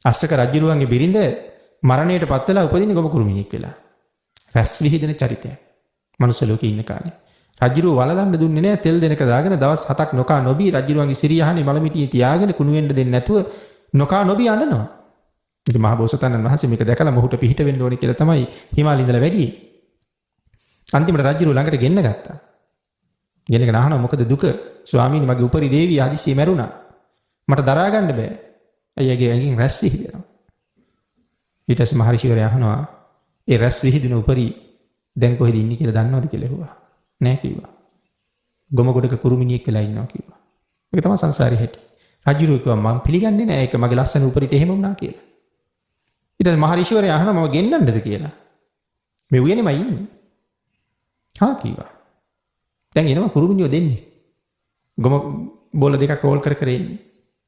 අස්සක රජුරුවන්ගේ බිරිඳ මරණයට පත් වෙලා උපදින්නේ ගොම කුරුමිණියෙක් වෙලා. රැස් විහිදෙන චරිතයක්. මනුස්ස ලෝකේ ඉන්න කාලේ. රජුරුව වලලන්න දුන්නේ නැහැ තෙල් දෙනක දාගෙන දවස් 7ක් නොකා නොබී රජුරුවන්ගේ සිරියහනේ මලමිටියේ තියාගෙන කුණු වෙන්න දෙන්නේ නැතුව නොකා නොබී අඬනවා. ඉතින් මහ බෝසතාණන් වහන්සේ මේක දැකලා මොහුට පිහිට වෙන්න ඕනේ කියලා තමයි හිමාලේ ඉඳලා වැඩියේ. අන්තිමට රජුරුව ළඟට ගෙන්න ගත්තා. ගෙනගෙන අහනවා මොකද දුක? ස්වාමීනි මගේ උපරි දේවිය හදිස්සියේ මැරුණා. මට දරා ගන්න බෑ. අයියාගේ ඇඟින් රැස් විහිදෙනවා. ඊට පස්සේ මහරිෂිවරයා අහනවා ඒ රැස් විහිදුන උපරි දැන් කොහෙද ඉන්නේ කියලා දන්නවද කියලා ඇහුවා. නෑ කිව්වා. ගොම ගොඩක කුරුමිනියෙක් වෙලා ඉන්නවා කිව්වා. මේක තමයි සංසාරේ හැටි. රජුරුව කිව්වා මම පිළිගන්නේ නෑ ඒක මගේ ලස්සන උපරිට එහෙම වුණා කියලා. ඊට පස්සේ මහරිෂිවරයා අහනවා මම ගෙන්නන්නද කියලා. මේ උයනේමයි ඉන්නේ. හා කිව්වා. දැන් එනවා කුරුමිනියෝ දෙන්නේ. ගොම බෝල දෙකක් රෝල් කර කර එන්නේ.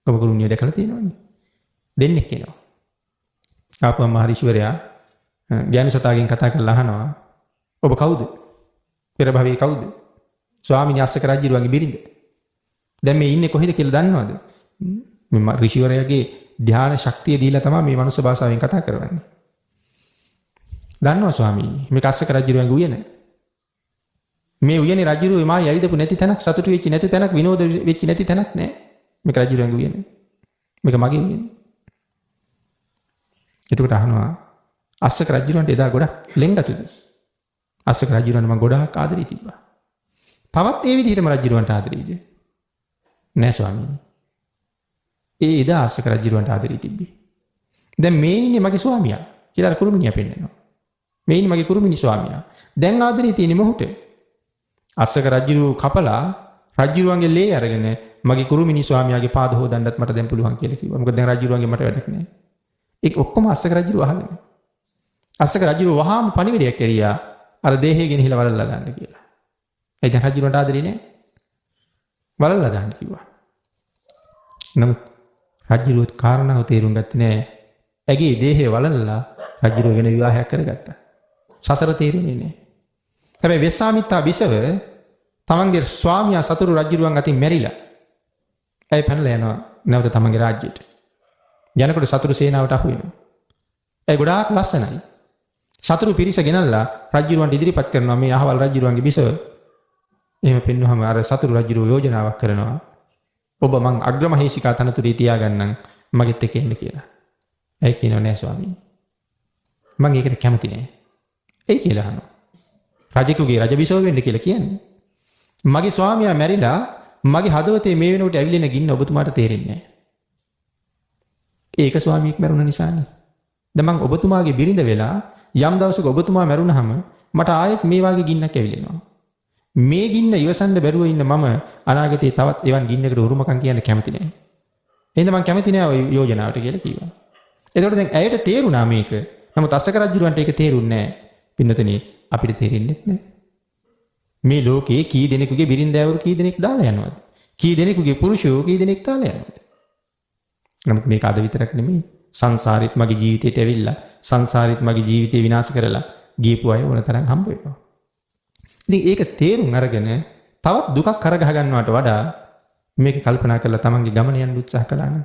ගොම කුරුමිනියෝ දැකලා තියෙනවනේ. දෙන්නේ කියනවා. ආපුවම මහරිෂිවරයා ඥාන සතාගෙන් කතා කරලා අහනවා ඔබ කවුද? පෙර භවයේ කවුද? ස්වාමීනි අස්සක රජුරුවන්ගේ බිරිඳ. දැන් මේ ඉන්නේ කොහෙද කියලා දන්නවද? මේ ඍෂිවරයාගේ ධ්‍යාන ශක්තිය දීලා තමයි මේ මනුස්ස භාෂාවෙන් කතා කරවන්නේ. දන්නවා ස්වාමීනි මේක අස්සක රජුරුවන්ගේ උයන. මේ උයනේ රජුරුවෝ මායි ඇවිදපු නැති තැනක් සතුටු වෙච්ච නැති තැනක් විනෝද වෙච්ච නැති තැනක් නෑ. මේක රජුරුවන්ගේ උයන. මේක මගේ උයන. එතකොට අහනවා අස්සක රජුරන්ට එදා ගොඩක් ලෙන්ගතුද? අස්සක රජුරන්ට මම ගොඩාක් ආදරේ තිබ්බා. තවත් ඒ විදිහටම රජුරන්ට ආදරේද? නෑ ස්වාමීනි. ඒ එදා අස්සක රජුරන්ට ආදරේ තිබ්බේ. දැන් මේ ඉන්නේ මගේ ස්වාමියා කියලා කුරුමිනියා පෙන්නනවා. මේ ඉන්නේ මගේ කුරුමිනි ස්වාමියා. දැන් ආදරේ තියෙන්නේ මොහුට. අස්සක රජුරු කපලා රජුරුවන්ගේ ලේ අරගෙන මගේ කුරුමිනි ස්වාමියාගේ පාද හොදන්නත් මට දැන් පුළුවන් කියලා කිව්වා. මොකද දැන් රජුරුවන්ගේ මට වැඩක් නෑ. ඒක ඔක්කොම අස්සක රජුරු අහගෙන. අස්සක රජුරු වහාම පණිවිඩයක් ඇරියා අර දේහය ගෙනහිලා වලල්ලා දාන්න කියලා. ඒ දැන් රජුරන්ට ආදරේ නෑ. වලල්ලා දාන්න කිව්වා. නමුත් රජුරුවත් කාරණාව තේරුම් ගත්තේ නෑ. ඇගේ දේහය වලල්ලා රජුරුව වෙන විවාහයක් කරගත්තා. සසර තේරුනේ නෑ. හැබැයි වෙස්සාමිත්තා බිසව තමන්ගේ ස්වාමියා සතුරු රජුරුවන් අතින් මැරිලා. ඇයි පැනලා යනවා නැවත තමන්ගේ රාජ්‍යයට. යනකොට සතුරු සේනාවට අහු වෙනවා. ඒ ගොඩාක් ලස්සනයි. සතුරු පිරිස ගෙනල්ලා රජුරුවන්ට ඉදිරිපත් කරනවා මේ අහවල් රජුරුවන්ගේ බිසව. එහෙම පෙන්වුවම අර සතුරු රජුරුව යෝජනාවක් කරනවා. ඔබ මං අග්‍රමහේෂිකා තනතුරේ තියාගන්නම් මගෙත් එක්ක එන්න කියලා. ඒ කියනවා නෑ ස්වාමීනි. මං ඒකට කැමති නෑ. ඒ කියලා අහනවා. රජෙකුගේ රජ බිසව වෙන්න කියලා කියන්නේ. මගේ ස්වාමියා මැරිලා මගේ හදවතේ මේ වෙනකොට ඇවිලෙන ගින්න ඔබතුමාට තේරෙන්නේ නෑ. ඒක ස්වාමියෙක් මැරුණ නිසානේ. දැන් මං ඔබතුමාගේ බිරිඳ වෙලා යම් දවසක ඔබතුමා මැරුණාම මට ආයෙත් මේ වාගේ ගින්නක් ඇවිලෙනවා. මේ ගින්න ඉවසන්න බැරුව ඉන්න මම අනාගතේ තවත් එවන් ගින්නකට උරුමකම් කියන්න කැමති නෑ. එහෙනම් මං කැමති නෑ ওই යෝජනාවට කියලා කිව්වා. එතකොට දැන් ඇයට තේරුණා මේක. නමුත් අස්සක රජුරන්ට ඒක තේරුන්නේ නෑ. පින්නතනේ අපිට තේරෙන්නේ නෑ. මේ ලෝකේ කී දෙනෙකුගේ බිරිඳෑවරු කී දෙනෙක් දාලා යනවද? කී දෙනෙකුගේ පුරුෂයෝ කී දෙනෙක් දාලා යනවද? නමුත් මේක අද විතරක් නෙමෙයි. සංසාරෙත් මගේ ජීවිතේට ඇවිල්ලා සංසාරෙත් මගේ ජීවිතේ විනාශ කරලා ගියපු අය ඕන තරම් හම්බ වෙනවා. ඉතින් ඒක තේරුම් අරගෙන තවත් දුකක් කරගහ ගන්නවට වඩා මේක කල්පනා කරලා තමන්ගේ ගමන යන්න උත්සාහ කළා නම්